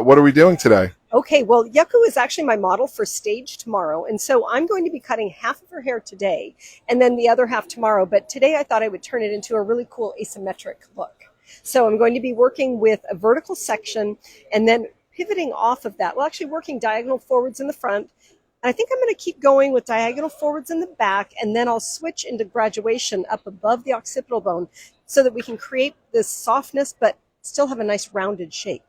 What are we doing today? Okay, well, Yaku is actually my model for stage tomorrow. And so I'm going to be cutting half of her hair today and then the other half tomorrow. But today I thought I would turn it into a really cool asymmetric look. So I'm going to be working with a vertical section and then pivoting off of that. Well, actually working diagonal forwards in the front. And I think I'm going to keep going with diagonal forwards in the back, and then I'll switch into graduation up above the occipital bone so that we can create this softness but still have a nice rounded shape.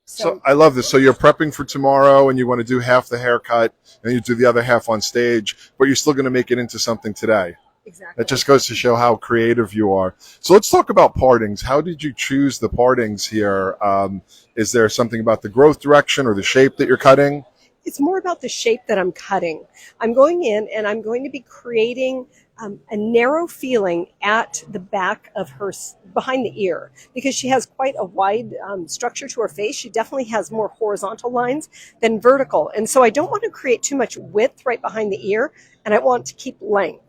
So I love this. So you're prepping for tomorrow and you want to do half the haircut and you do the other half on stage, but you're still going to make it into something today. Exactly. That just goes to show how creative you are. So let's talk about partings. How did you choose the partings here? Is there something about the growth direction or the shape that you're cutting? It's more about the shape that I'm cutting. I'm going in and I'm going to be creating a narrow feeling at the back of her, behind the ear, because she has quite a wide structure to her face. She definitely has more horizontal lines than vertical. And so I don't want to create too much width right behind the ear, and I want to keep length.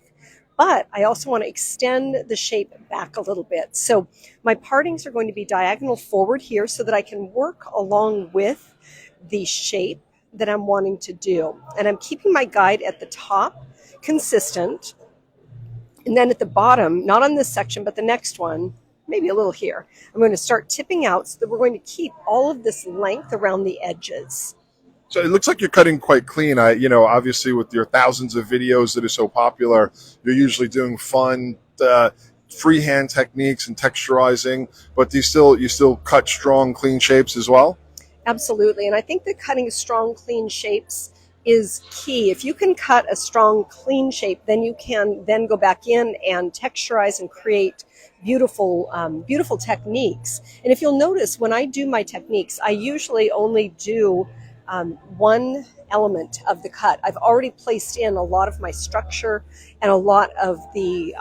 But I also want to extend the shape back a little bit. So my partings are going to be diagonal forward here so that I can work along with the shape that I'm wanting to do. And I'm keeping my guide at the top consistent. And then at the bottom, not on this section, but the next one, maybe a little here, I'm going to start tipping out so that we're going to keep all of this length around the edges. So it looks like you're cutting quite clean. Obviously with your thousands of videos that are so popular, you're usually doing fun, freehand techniques and texturizing, but you still cut strong, clean shapes as well? Absolutely. And I think that cutting strong, clean shapes is key. If you can cut a strong, clean shape, then you can then go back in and texturize and create beautiful, beautiful techniques. And if you'll notice, when I do my techniques, I usually only do one element of the cut. I've already placed in a lot of my structure and a lot of the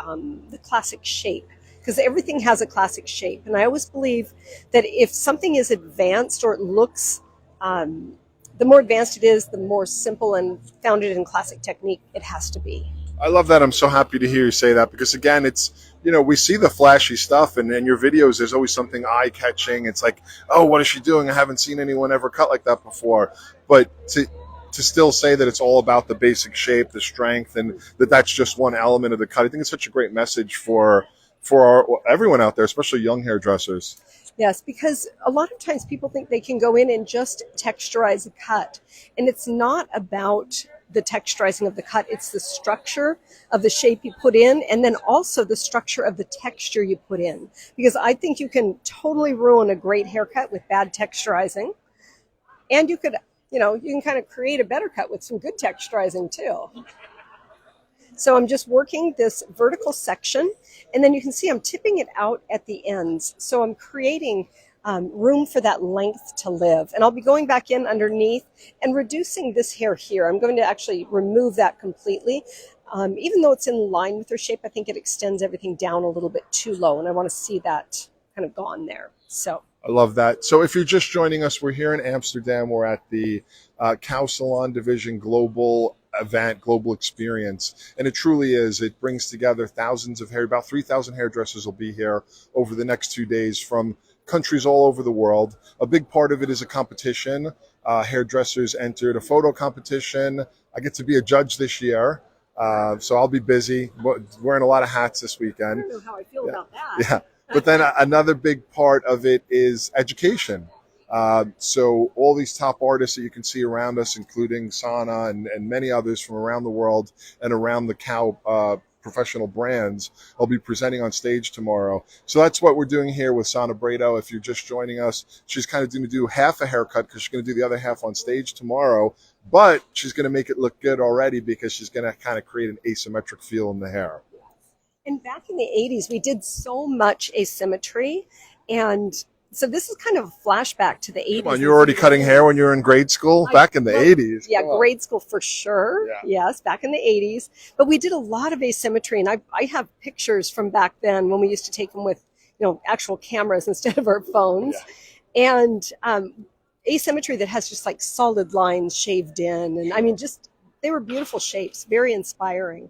classic shape, because everything has a classic shape. And I always believe that if something is advanced or it looks, the more advanced it is, the more simple and founded in classic technique it has to be. I love that. I'm so happy to hear you say that because, again, it's, we see the flashy stuff and in your videos, there's always something eye-catching. It's like, oh, what is she doing? I haven't seen anyone ever cut like that before. But to still say that it's all about the basic shape, the strength, and that's just one element of the cut, I think it's such a great message for everyone out there, especially young hairdressers. Yes, because a lot of times people think they can go in and just texturize a cut. And it's not about the texturizing of the cut. It's the structure of the shape you put in, and then also the structure of the texture you put in. Because I think you can totally ruin a great haircut with bad texturizing. And you can kind of create a better cut with some good texturizing too. So I'm just working this vertical section, and then you can see I'm tipping it out at the ends. So I'm creating room for that length to live. And I'll be going back in underneath and reducing this hair here. I'm going to actually remove that completely. Even though it's in line with her shape, I think it extends everything down a little bit too low, and I want to see that kind of gone there. So I love that. So if you're just joining us, we're here in Amsterdam. We're at the Cow Salon Division Global event, global experience, and it truly is. It brings together thousands of about 3,000 hairdressers will be here over the next 2 days from countries all over the world. A big part of it is a competition. Hairdressers entered a photo competition. I get to be a judge this year, so I'll be busy wearing a lot of hats this weekend. I don't know how I feel about that. Yeah, but then another big part of it is education. So all these top artists that you can see around us, including Sana and many others from around the world and around the Cow professional brands, I'll be presenting on stage tomorrow. So that's what we're doing here with Sana Brado. If you're just joining us, she's kind of going to do half a haircut because she's going to do the other half on stage tomorrow, but she's going to make it look good already because she's going to kind of create an asymmetric feel in the hair. And back in the 80s, we did so much asymmetry, and so this is kind of a flashback to the 80s. Come on, you were already cutting hair when you were in grade school? Back in the 80s. Yeah, grade school for sure. Yeah. Yes, back in the 80s. But we did a lot of asymmetry, and I have pictures from back then when we used to take them with, actual cameras instead of our phones. Yeah. And asymmetry that has just like solid lines shaved in. And I mean, they were beautiful shapes, very inspiring.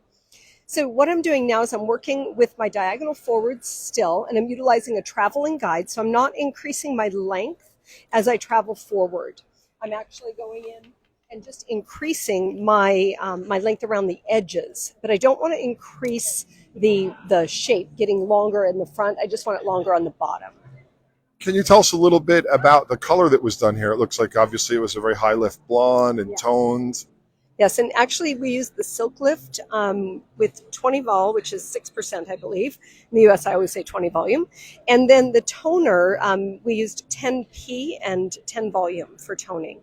So what I'm doing now is I'm working with my diagonal forwards still, and I'm utilizing a traveling guide. So I'm not increasing my length as I travel forward. I'm actually going in and just increasing my my length around the edges, but I don't want to increase the shape, getting longer in the front. I just want it longer on the bottom. Can you tell us a little bit about the color that was done here? It looks like obviously it was a very high lift blonde and Yes. toned. Yes, and actually we used the silk lift with 20 vol, which is 6%, I believe. In the US, I always say 20 volume. And then the toner, we used 10P and 10 volume for toning.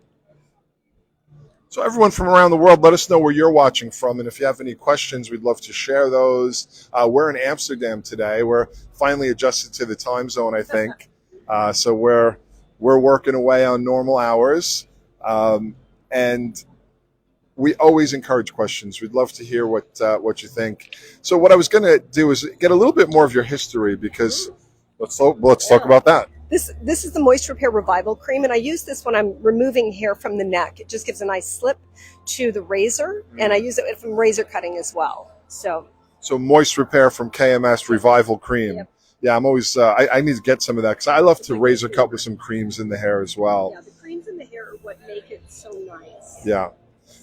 So everyone from around the world, let us know where you're watching from, and if you have any questions, we'd love to share those. We're in Amsterdam today. We're finally adjusted to the time zone, I think. So we're working away on normal hours, and we always encourage questions. We'd love to hear what you think. So what I was going to do is get a little bit more of your history, because let's talk about that. This is the Moist Repair Revival Cream, and I use this when I'm removing hair from the neck. It just gives a nice slip to the razor, and I use it from razor cutting as well. So Moist Repair from KMS Revival Cream. Yep. Yeah, I'm always I need to get some of that, because I love to razor cut with some creams in the hair as well. yeah, the creams in the hair are what make it so nice. Yeah.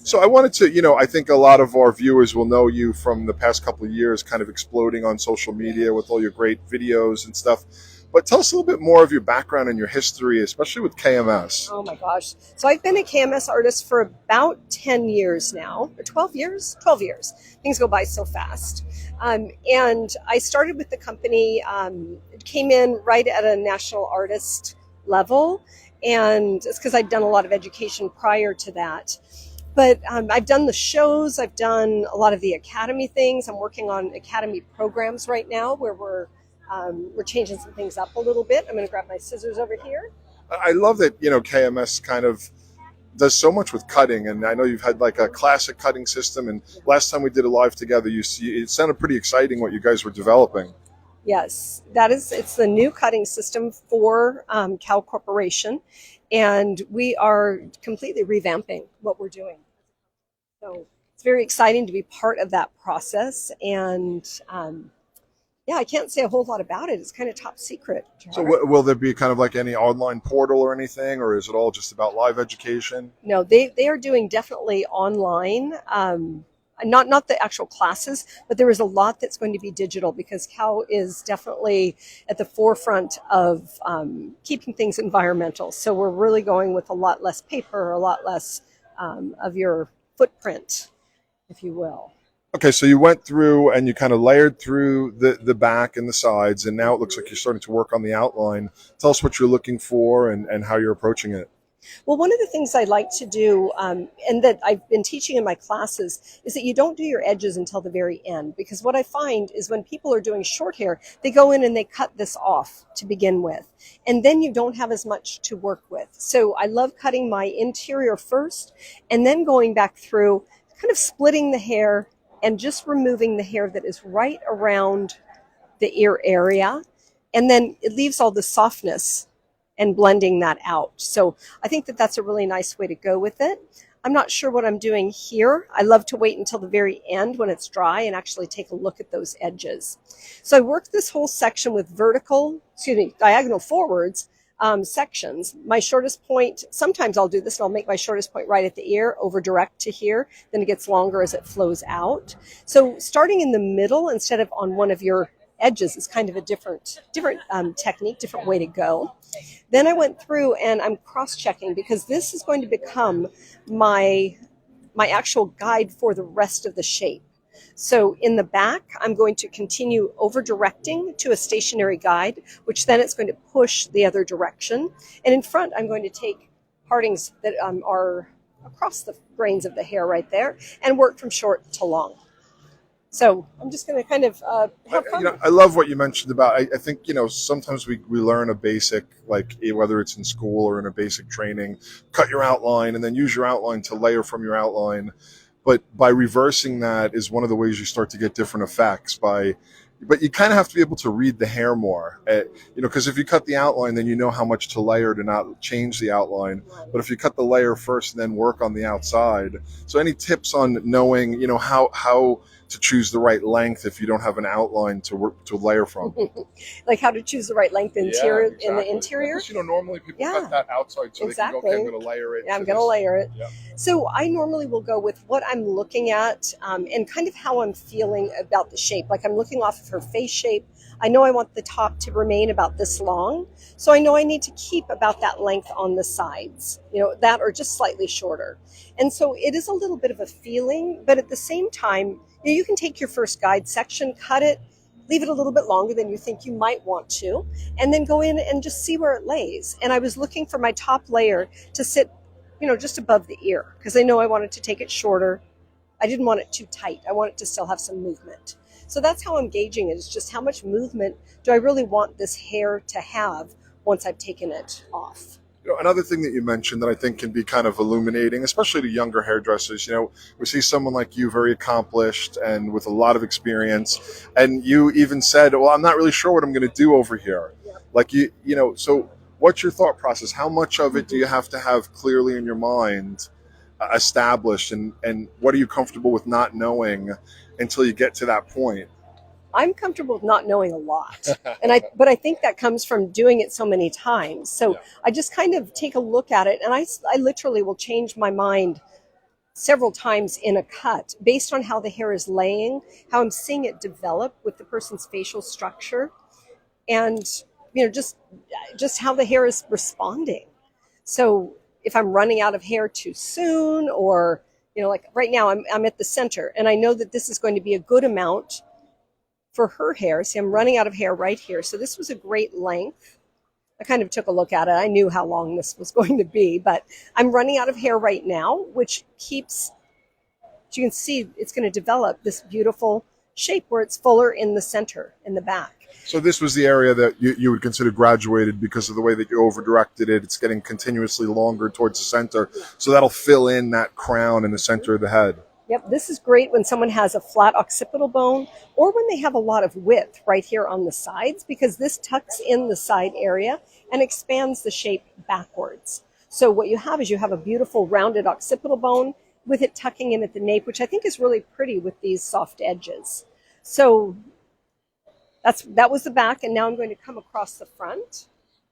So I wanted to, I think a lot of our viewers will know you from the past couple of years, kind of exploding on social media with all your great videos and stuff. But tell us a little bit more of your background and your history, especially with KMS. Oh my gosh. So I've been a KMS artist for about 10 years now, or 12 years? 12 years. Things go by so fast. And I started with the company, came in right at a national artist level. And it's because I'd done a lot of education prior to that. But I've done the shows, I've done a lot of the academy things. I'm working on academy programs right now where we're changing some things up a little bit. I'm going to grab my scissors over here. I love that, KMS kind of does so much with cutting. And I know you've had like a classic cutting system. And last time we did a live together, it sounded pretty exciting what you guys were developing. Yes, it's the new cutting system for Cal Corporation. And we are completely revamping what we're doing. So it's very exciting to be part of that process. And yeah, I can't say a whole lot about it. It's kind of top secret. So will there be kind of like any online portal or anything, or is it all just about live education? No, they are doing definitely online. Not the actual classes, but there is a lot that's going to be digital, because Cal is definitely at the forefront of keeping things environmental. So we're really going with a lot less paper, a lot less of your footprint, if you will. Okay, so you went through and you kind of layered through the back and the sides, and now it looks like you're starting to work on the outline. Tell us what you're looking for and how you're approaching it. Well, one of the things I like to do, and that I've been teaching in my classes, is that you don't do your edges until the very end. Because what I find is when people are doing short hair, they go in and they cut this off to begin with. And then you don't have as much to work with. So I love cutting my interior first, and then going back through, kind of splitting the hair, and just removing the hair that is right around the ear area. And then it leaves all the softness and blending that out. So I think that that's a really nice way to go with it. I'm not sure what I'm doing here. I love to wait until the very end when it's dry and actually take a look at those edges. So I worked this whole section with diagonal forwards sections. My shortest point, sometimes I'll do this and I'll make my shortest point right at the ear, over direct to here, then it gets longer as it flows out. So starting in the middle instead of on one of your edges is kind of a different technique, different way to go. Then I went through and I'm cross-checking, because this is going to become my actual guide for the rest of the shape. So in the back, I'm going to continue over-directing to a stationary guide, which then it's going to push the other direction. And in front, I'm going to take partings that are across the grains of the hair right there and work from short to long. So I'm just going to kind of have fun. I love what you mentioned about, I think, sometimes we learn a basic, like whether it's in school or in a basic training, cut your outline and then use your outline to layer from your outline. But by reversing that is one of the ways you start to get different effects by, but you kind of have to be able to read the hair more, because if you cut the outline, then you know how much to layer to not change the outline. But if you cut the layer first and then work on the outside, so any tips on knowing, how to choose the right length if you don't have an outline to layer from? Like how to choose the right length interior in the interior. Because, normally people cut that outside so they can go, okay, I'm going to layer it. Yeah, I'm going to layer it. Yeah. So I normally will go with what I'm looking at and kind of how I'm feeling about the shape. Like I'm looking off of her face shape. I know I want the top to remain about this long. So I know I need to keep about that length on the sides, that or just slightly shorter. And so it is a little bit of a feeling, but at the same time, you can take your first guide section, cut it, leave it a little bit longer than you think you might want to, and then go in and just see where it lays. And I was looking for my top layer to sit, just above the ear, because I know I wanted to take it shorter. I didn't want it too tight. I want it to still have some movement. So that's how I'm gauging it, is just how much movement do I really want this hair to have once I've taken it off. Another thing that you mentioned that I think can be kind of illuminating, especially to younger hairdressers, we see someone like you, very accomplished and with a lot of experience, and you even said, well, I'm not really sure what I'm going to do over here. Yep. Like so what's your thought process? How much of it do you have to have clearly in your mind established, and what are you comfortable with not knowing until you get to that point? I'm comfortable with not knowing a lot. But I think that comes from doing it so many times. So yeah. I just kind of take a look at it, and I literally will change my mind several times in a cut based on how the hair is laying, how I'm seeing it develop with the person's facial structure, and just how the hair is responding. So if I'm running out of hair too soon, or like right now I'm at the center, and I know that this is going to be a good amount for her hair. See, I'm running out of hair right here. So this was a great length. I kind of took a look at it. I knew how long this was going to be, but I'm running out of hair right now, which keeps, as you can see, it's going to develop this beautiful shape where it's fuller in the center, in the back. So this was the area that you would consider graduated because of the way that you over-directed it. It's getting continuously longer towards the center. Yeah. So that'll fill in that crown in the center of the head. Yep, this is great when someone has a flat occipital bone or when they have a lot of width right here on the sides, because this tucks in the side area and expands the shape backwards. So what you have is you have a beautiful rounded occipital bone with it tucking in at the nape, which I think is really pretty with these soft edges. So that was the back, and now I'm going to come across the front.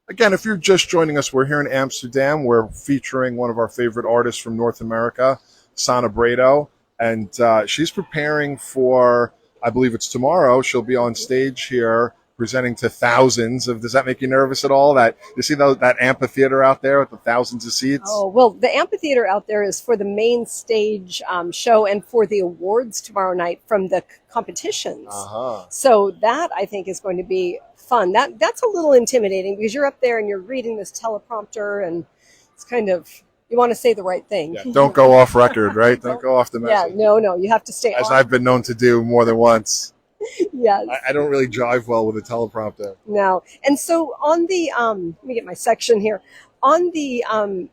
Again, if you're just joining us, we're here in Amsterdam. We're featuring one of our favorite artists from North America, Sana Brado. And she's preparing for, I believe it's tomorrow, she'll be on stage here presenting to thousands of, does that make you nervous at all? That you see that amphitheater out there with the thousands of seats? Oh, well, the amphitheater out there is for the main stage show and for the awards tomorrow night from the competitions. Uh-huh. So that, I think, is going to be fun. That's a little intimidating because you're up there and you're reading this teleprompter, and it's kind of, you want to say the right thing. Yeah, don't go off record, right? Don't go off the message. Yeah, no, you have to stay As on. I've been known to do more than once. Yes. I don't really jive well with a teleprompter. No. And so on the, let me get my section here. On the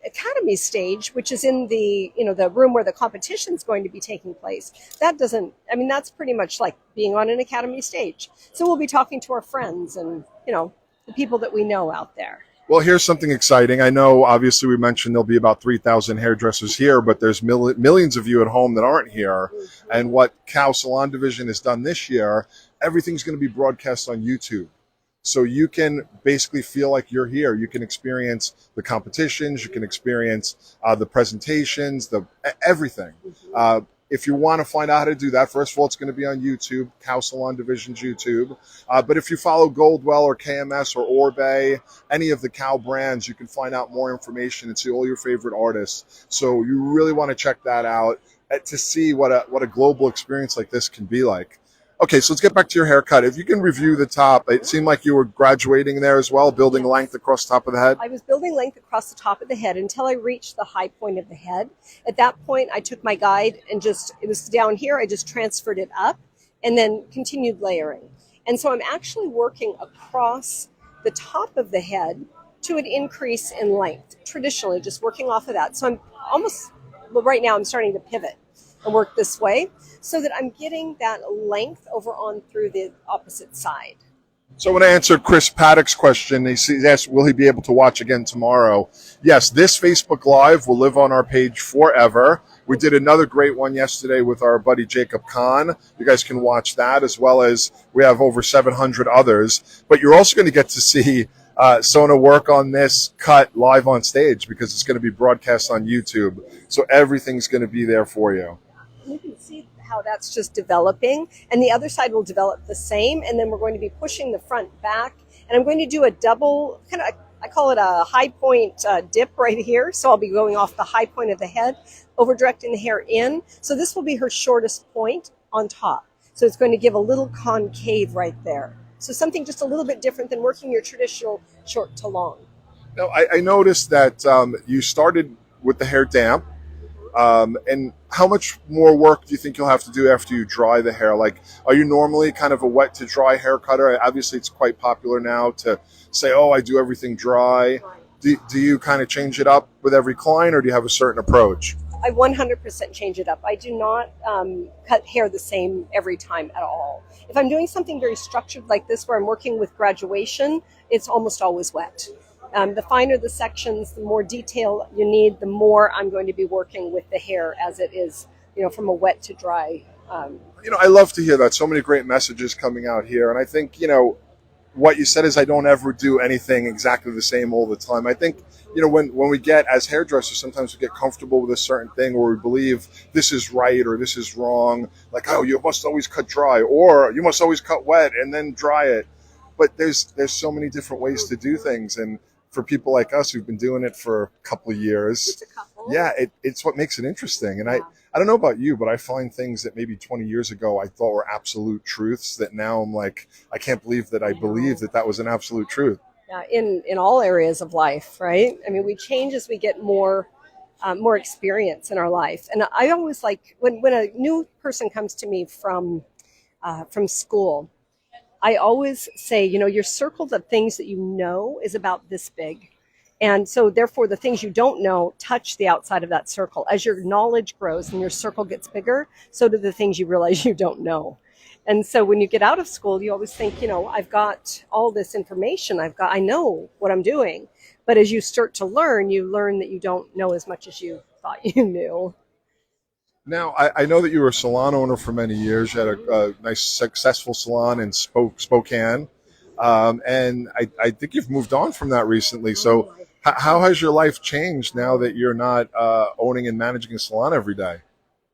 Academy stage, which is in the, the room where the competition is going to be taking place, that's pretty much like being on an Academy stage. So we'll be talking to our friends and, the people that we know out there. Well, here's something exciting. I know, obviously, we mentioned there'll be about 3,000 hairdressers here, but there's millions of you at home that aren't here. Mm-hmm. And what Cow Salon Division has done this year, everything's going to be broadcast on YouTube. So you can basically feel like you're here. You can experience the competitions. You can experience the presentations, everything. Mm-hmm. If you want to find out how to do that, first of all, it's going to be on YouTube, Cow Salon Division's YouTube. But if you follow Goldwell or KMS or Orbe, any of the Cow brands, you can find out more information and see all your favorite artists. So you really want to check that out to see what a global experience like this can be like. Okay, so let's get back to your haircut. If you can review the top, it seemed like you were graduating there as well, building length across the top of the head. I was building length across the top of the head until I reached the high point of the head. At that point, I took my guide and it was down here, I just transferred it up and then continued layering. And so I'm actually working across the top of the head to an increase in length, traditionally just working off of that. So I'm right now I'm starting to pivot. and work this way so that I'm getting that length over on through the opposite side. So when I answered Chris Paddock's question, he asked, will he be able to watch again tomorrow? Yes, this Facebook Live will live on our page forever. We did another great one yesterday with our buddy Jacob Kahn. You guys can watch that, as well as we have over 700 others. But you're also going to get to see Sona work on this cut live on stage, because it's going to be broadcast on YouTube. So everything's going to be there for you. You can see how that's just developing, and the other side will develop the same, and then we're going to be pushing the front back, and I'm going to do a double kind of, I call it a high point dip right here. So I'll be going off the high point of the head, over directing the hair in. So this will be her shortest point on top. So it's going to give a little concave right there. So something just a little bit different than working your traditional short to long. Now, I noticed that you started with the hair damp. And how much more work do you think you'll have to do after you dry the hair? Like, are you normally kind of a wet to dry hair cutter? Obviously, it's quite popular now to say, oh, I do everything dry. Do you kind of change it up with every client, or do you have a certain approach? I 100% change it up. I do not cut hair the same every time at all. If I'm doing something very structured like this, where I'm working with graduation, it's almost always wet. The finer the sections, the more detail you need, the more I'm going to be working with the hair as it is, from a wet to dry. I love to hear that. So many great messages coming out here. And I think, what you said is I don't ever do anything exactly the same all the time. I think, when we get, as hairdressers, sometimes we get comfortable with a certain thing, or we believe this is right or this is wrong. Like, oh, you must always cut dry, or you must always cut wet and then dry it. But there's so many different ways to do things. And for people like us who've been doing it for a couple of years, Just a couple. yeah, it's what makes it interesting. And I don't know about you, but I find things that maybe 20 years ago I thought were absolute truths that now I'm like, I can't believe that I believed that was an absolute truth. Yeah, in all areas of life, right? I mean, we change as we get more experience in our life. And I always like when a new person comes to me from school, I always say, your circle of things that you know is about this big. And so therefore the things you don't know touch the outside of that circle. As your knowledge grows and your circle gets bigger, so do the things you realize you don't know. And so when you get out of school, you always think, I've got all this information. I know what I'm doing. But as you start to learn, you learn that you don't know as much as you thought you knew. Now, I know that you were a salon owner for many years. You had a nice, successful salon in Spokane. And I think you've moved on from that recently. So how has your life changed now that you're not owning and managing a salon every day?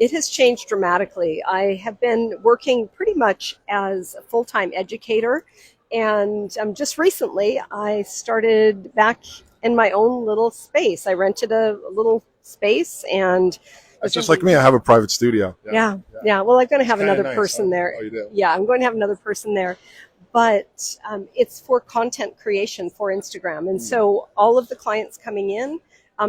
It has changed dramatically. I have been working pretty much as a full-time educator. And just recently, I started back in my own little space. I rented a little space, and that's just like me. I have a private studio. Yeah. Well, I'm going to have another person there. Oh, you do? Yeah, I'm going to have another person there. But it's for content creation for Instagram. And so all of the clients coming in,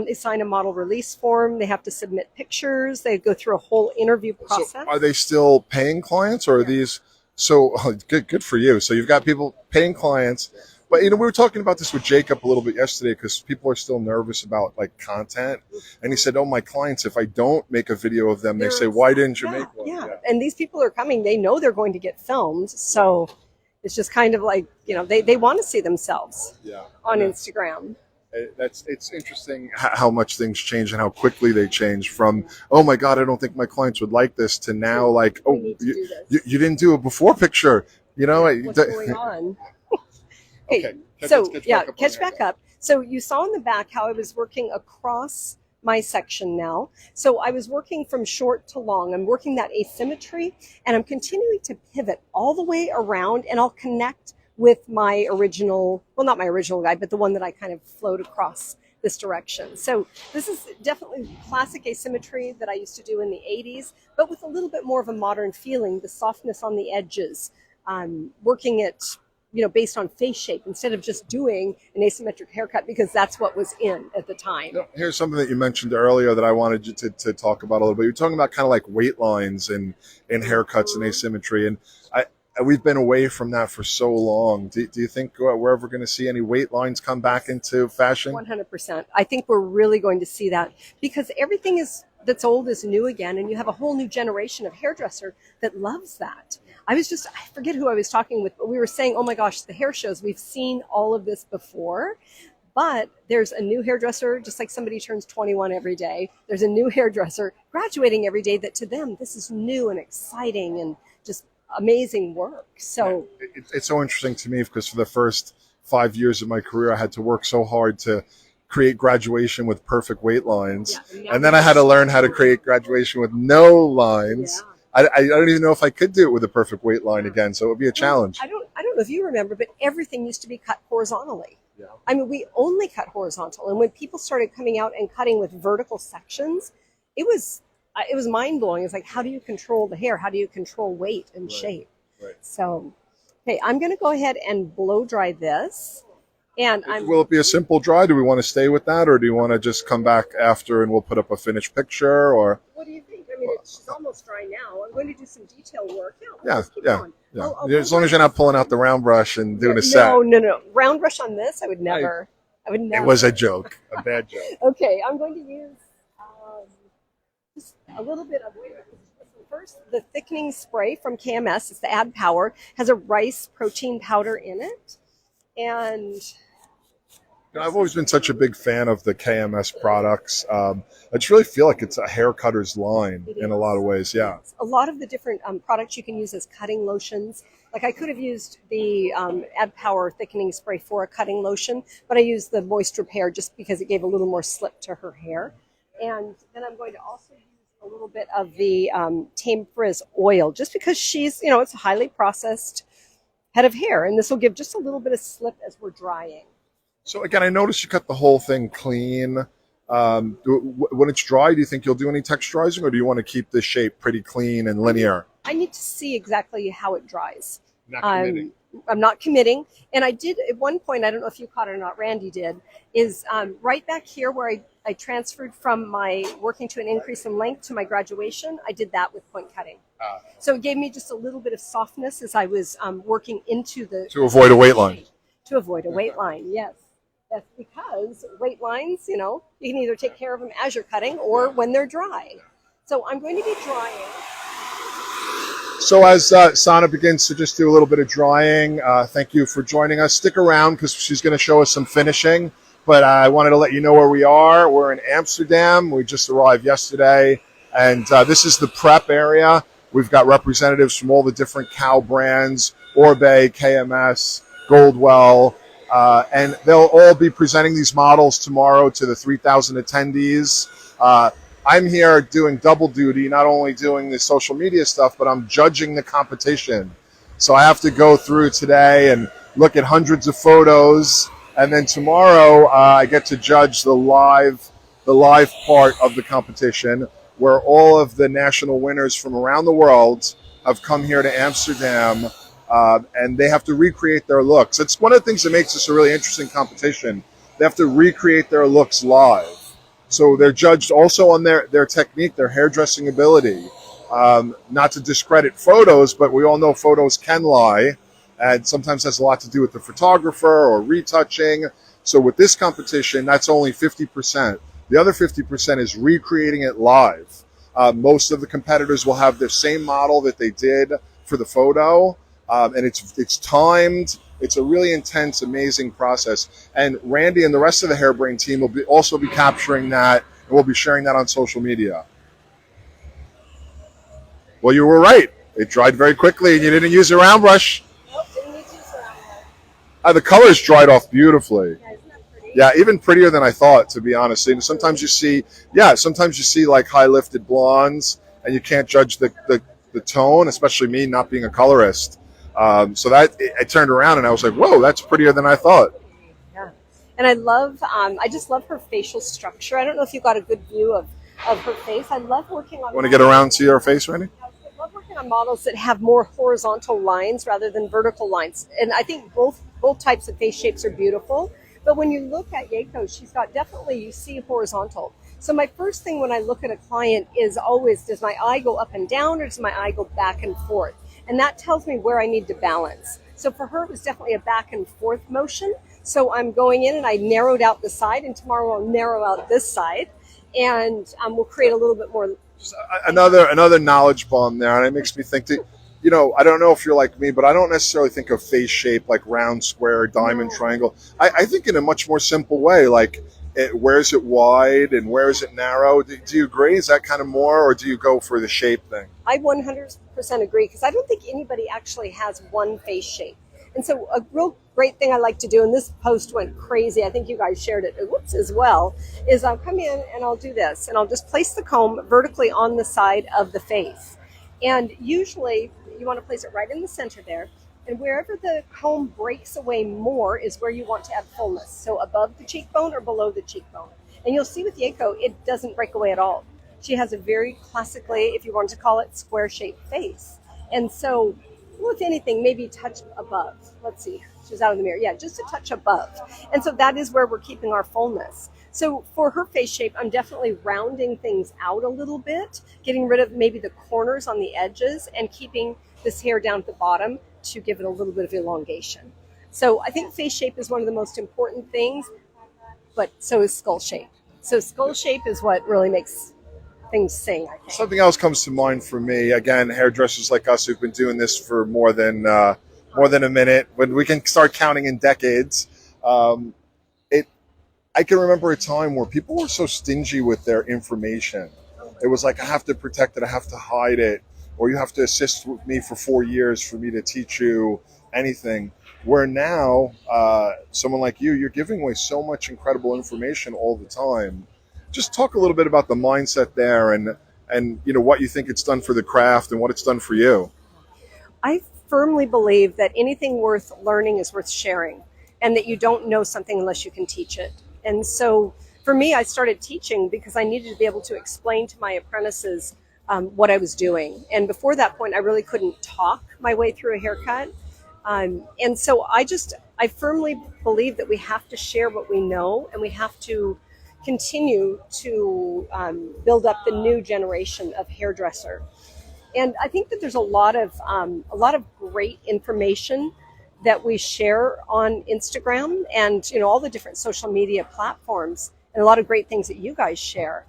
they sign a model release form. They have to submit pictures. They go through a whole interview process. So are they still paying clients, or are these? So good for you. So you've got people paying clients. But, we were talking about this with Jacob a little bit yesterday, because people are still nervous about like content. And he said, oh, my clients, if I don't make a video of them, they say, why didn't you make one? Yeah. And these people are coming. They know they're going to get filmed. So it's just kind of like, they want to see themselves on Instagram. It's interesting how much things change and how quickly they change from, oh my God, I don't think my clients would like this, to now like, oh, you didn't do a before picture. What's going on? Okay, so catch back up. So you saw in the back how I was working across my section now. So I was working from short to long. I'm working that asymmetry, and I'm continuing to pivot all the way around, and I'll connect with my original, well, not my original guide, but the one that I kind of flowed across this direction. So this is definitely classic asymmetry that I used to do in the 80s, but with a little bit more of a modern feeling, the softness on the edges, working it based on face shape instead of just doing an asymmetric haircut, because that's what was in at the time. Here's something that you mentioned earlier that I wanted you to talk about a little bit. You're talking about kind of like weight lines in haircuts and asymmetry. And we've been away from that for so long. Do you think we're ever going to see any weight lines come back into fashion? 100%. I think we're really going to see that because everything that's old is new again, and you have a whole new generation of hairdresser that loves that. I forget who I was talking with, but we were saying, oh my gosh, the hair shows, we've seen all of this before, but there's a new hairdresser, just like somebody turns 21 every day. There's a new hairdresser graduating every day that to them, this is new and exciting and just amazing work. So it's so interesting to me because for the first 5 years of my career, I had to work so hard to create graduation with perfect weight lines. Yeah, and then I had to learn how to create graduation with no lines. Yeah. I don't even know if I could do it with a perfect weight line again. So it would be a challenge. I don't know if you remember, but everything used to be cut horizontally. Yeah. I mean, we only cut horizontal. And when people started coming out and cutting with vertical sections, it was mind blowing. It's like, how do you control the hair? How do you control weight and shape? Right. So, okay, I'm going to go ahead and blow dry this. And will it be a simple dry? Do we want to stay with that, or do you want to just come back after and we'll put up a finished picture? Or what do you think? I mean, it's almost dry now. I'm going to do some detail work. Yeah. I'll as long as you're not pulling out the round brush and doing a set. No. Round brush on this, I would never. It was a joke, a bad joke. Okay, I'm going to use just a little bit of first the thickening spray from KMS. It's the Add Power. Has a rice protein powder in it, and I've always been such a big fan of the KMS products. I just really feel like it's a hair cutter's line in a lot of ways. Yeah. A lot of the different products you can use as cutting lotions. Like I could have used the Add Power thickening spray for a cutting lotion, but I used the Moist Repair just because it gave a little more slip to her hair. And then I'm going to also use a little bit of the Tame Frizz oil, just because she's, it's a highly processed head of hair, and this will give just a little bit of slip as we're drying. So again, I noticed you cut the whole thing clean. When it's dry, do you think you'll do any texturizing, or do you want to keep the shape pretty clean and linear? I need to see exactly how it dries. Not committing. I'm not committing. And I did at one point, I don't know if you caught it or not, Randy did, is right back here where I transferred from my working to an increase in length to my graduation, I did that with point cutting. So it gave me just a little bit of softness as I was working into the... To avoid a weight line. To avoid a weight line, yes. That's because weight lines, you can either take care of them as you're cutting or when they're dry. So I'm going to be drying. So as Sana begins to just do a little bit of drying, thank you for joining us. Stick around because she's going to show us some finishing. But I wanted to let you know where we are. We're in Amsterdam. We just arrived yesterday. And this is the prep area. We've got representatives from all the different cow brands, Orbe, KMS, Goldwell. And they'll all be presenting these models tomorrow to the 3,000 attendees. I'm here doing double duty, not only doing the social media stuff, but I'm judging the competition. So I have to go through today and look at hundreds of photos. And then tomorrow I get to judge the live part of the competition, where all of the national winners from around the world have come here to Amsterdam. And they have to recreate their looks. It's one of the things that makes this a really interesting competition. They have to recreate their looks live. So they're judged also on their technique, their hairdressing ability. Not to discredit photos, but we all know photos can lie. And sometimes has a lot to do with the photographer or retouching. So with this competition, that's only 50%. The other 50% is recreating it live. Most of the competitors will have the same model that they did for the photo. And it's timed. It's a really intense, amazing process. And Randy and the rest of the Hairbrain team will also be capturing that, and we'll be sharing that on social media. Well, you were right. It dried very quickly, and you didn't use a round brush. Nope, didn't need to use a round brush. The colors dried off beautifully. Yeah, isn't that pretty? Yeah, even prettier than I thought, to be honest. And sometimes you see like high lifted blondes, and you can't judge the tone, especially me not being a colorist. So that I turned around and I was like, whoa, that's prettier than I thought. Yeah. And I just love her facial structure. I don't know if you got a good view of her face. I love working on... Want to get around to your face, Randy? I love working on models that have more horizontal lines rather than vertical lines. And I think both types of face shapes are beautiful. But when you look at Yako, she's got definitely, you see horizontal. So my first thing when I look at a client is always, does my eye go up and down or does my eye go back and forth? And that tells me where I need to balance. So for her, it was definitely a back and forth motion. So I'm going in and I narrowed out the side, and tomorrow I'll narrow out this side, and we'll create a little bit more. Another knowledge bomb there, and it makes me think that, I don't know if you're like me, but I don't necessarily think of face shape like round, square, diamond, triangle. I think in a much more simple way, like where is it wide and where is it narrow? Do you agree? Is that kind of more, or do you go for the shape thing? I 100% agree, because I don't think anybody actually has one face shape. And so a real great thing I like to do, and this post went crazy, I think you guys shared it as well, is I'll come in and I'll do this, and I'll just place the comb vertically on the side of the face. And usually you want to place it right in the center there. And wherever the comb breaks away more is where you want to add fullness. So above the cheekbone or below the cheekbone. And you'll see with Yako, it doesn't break away at all. She has a very classically, if you want to call it, square-shaped face. And so, well, if anything, maybe touch above. Let's see. She's out in the mirror. Yeah, just a touch above. And so that is where we're keeping our fullness. So for her face shape, I'm definitely rounding things out a little bit, getting rid of maybe the corners on the edges and keeping this hair down at the bottom to give it a little bit of elongation. So I think face shape is one of the most important things, but so is skull shape. So skull shape is what really makes things sing, I think. Something else comes to mind for me. Again, hairdressers like us who've been doing this for more than a minute, when we can start counting in decades. I can remember a time where people were so stingy with their information. It was like, I have to protect it, I have to hide it, or you have to assist with me for 4 years for me to teach you anything. Where now, someone like you're giving away so much incredible information all the time. Just talk a little bit about the mindset there, and what you think it's done for the craft and what it's done for you. I firmly believe that anything worth learning is worth sharing, and that you don't know something unless you can teach it. And so for me, I started teaching because I needed to be able to explain to my apprentices what I was doing. And before that point, I really couldn't talk my way through a haircut. And so I firmly believe that we have to share what we know, and we have to continue to build up the new generation of hairdresser. And I think that there's a lot of great information that we share on Instagram and all the different social media platforms, and a lot of great things that you guys share.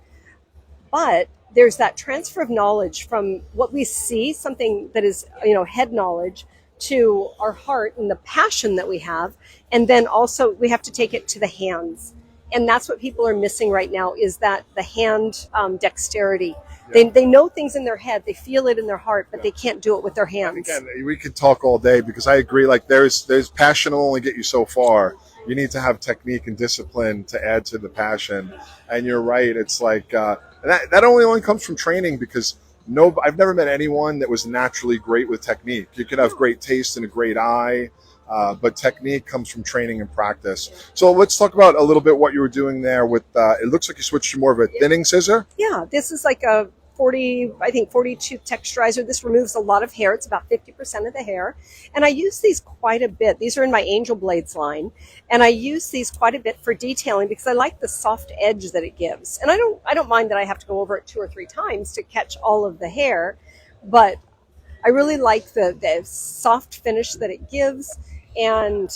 But there's that transfer of knowledge from what we see, something that is head knowledge, to our heart and the passion that we have, and then also we have to take it to the hands. And that's what people are missing right now, is that the hand dexterity. Yeah. They know things in their head, they feel it in their heart, but they can't do it with their hands. And again, we could talk all day, because I agree, like there's passion will only get you so far. You need to have technique and discipline to add to the passion. And you're right, it's like that only comes from training, because I've never met anyone that was naturally great with technique. You could have great taste and a great eye, but technique comes from training and practice. So let's talk about a little bit what you were doing there with, it looks like you switched to more of a thinning scissor. Yeah, this is like a 42 texturizer. This removes a lot of hair. It's about 50% of the hair. And I use these quite a bit. These are in my Angel Blades line. And I use these quite a bit for detailing, because I like the soft edge that it gives. And I don't mind that I have to go over it 2 or 3 times to catch all of the hair, but I really like the soft finish that it gives. And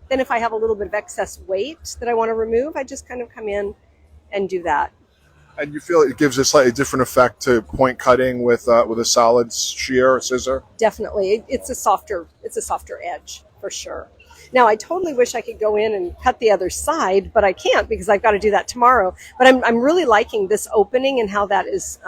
then if I have a little bit of excess weight that I want to remove, I just kind of come in and do that. And you feel it gives a slightly different effect to point cutting with a solid shear or scissor? Definitely. It's a softer edge for sure. Now, I totally wish I could go in and cut the other side, but I can't, because I've got to do that tomorrow. But I'm really liking this opening and how that is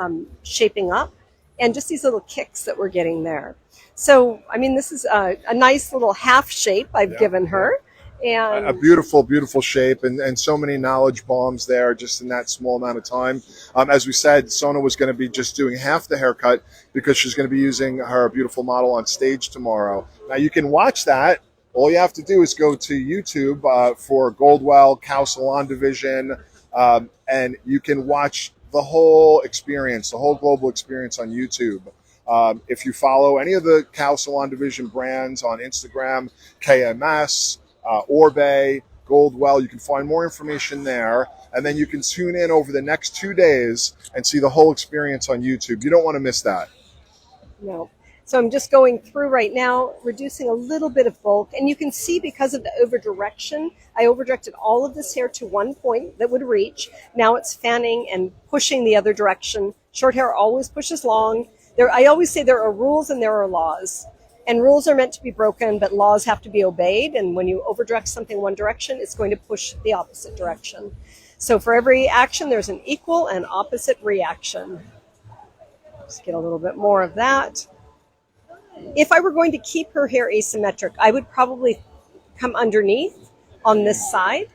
shaping up, and just these little kicks that we're getting there. So, I mean, this is a nice little half shape I've given her. And a beautiful, beautiful shape, and so many knowledge bombs there just in that small amount of time. As we said, Sona was going to be just doing half the haircut, because she's going to be using her beautiful model on stage tomorrow. Now, you can watch that. All you have to do is go to YouTube for Goldwell Cow Salon Division, and you can watch the whole experience, the whole global experience on YouTube. If you follow any of the Cow Salon Division brands on Instagram, KMS, Orbe, Goldwell, you can find more information there, and then you can tune in over the next 2 days and see the whole experience on YouTube. You don't want to miss that. No. So I'm just going through right now, reducing a little bit of bulk. And you can see because of the over direction, I over directed all of this hair to one point that would reach. Now it's fanning and pushing the other direction. Short hair always pushes long. I always say there are rules and there are laws. And rules are meant to be broken, but laws have to be obeyed. And when you over direct something one direction, it's going to push the opposite direction. So for every action, there's an equal and opposite reaction. Just get a little bit more of that. If I were going to keep her hair asymmetric, I would probably come underneath on this side,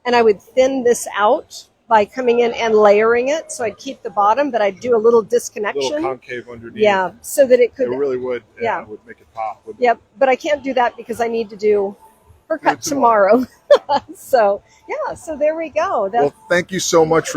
and I would thin this out by coming in and layering it. So I'd keep the bottom, but I'd do a little disconnection. A little concave underneath. Yeah, so that it could. It really would. Yeah, would make it pop. Yep, but I can't do that because I need to do her cut tomorrow. So, yeah, so there we go. Well, thank you so much for